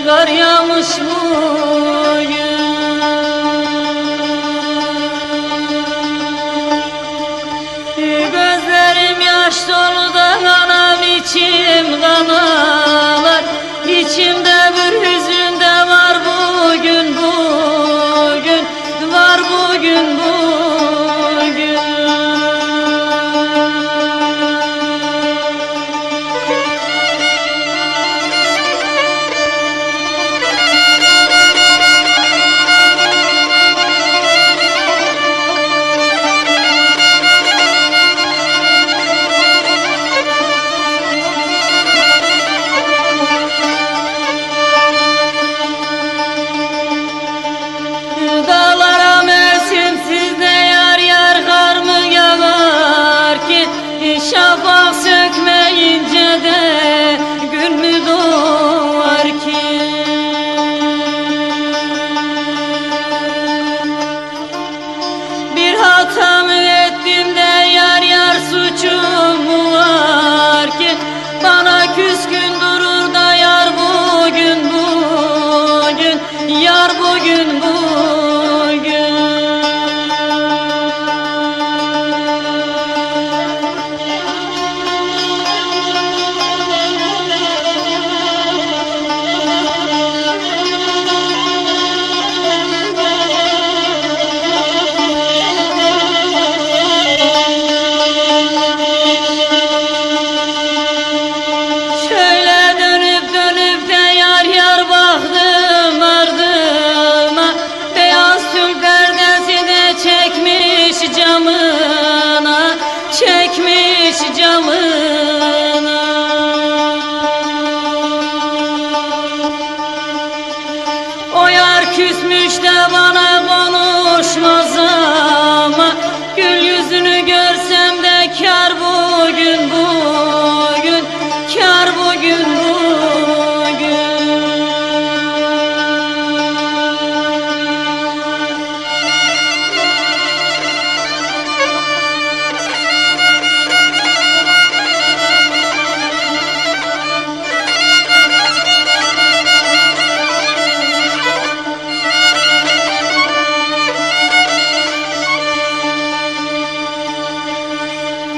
Kar yağmış bugün. Gözlerim yaş dolu da kanam içim kanalar. İçimde bir hüzün de var bugün, bugün var bugün, bugün. Dağlara mevsimsiz de yar yar kar mı yağar ki? Şafak sökmeyince de gün mü doğar ki? Bir hata mı ettim de yar yar suçum mu var ki? Bana küskün durur da yar bugün, bugün yar bugün, bugün. Camına çekmiş camına. O yar küsmüş de bana konuşmaz ama gül yüzünü görsem de kar bugün, bugün kar bugün, bugün.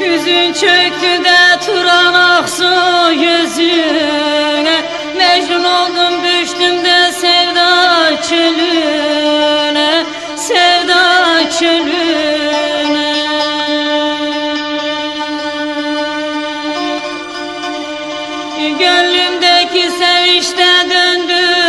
Hüzün çöktü de turan aksu yüzüne. Mecnun oldum düştüm de sevda çölüne, sevda çölüne. Gönlümdeki sevinçte döndü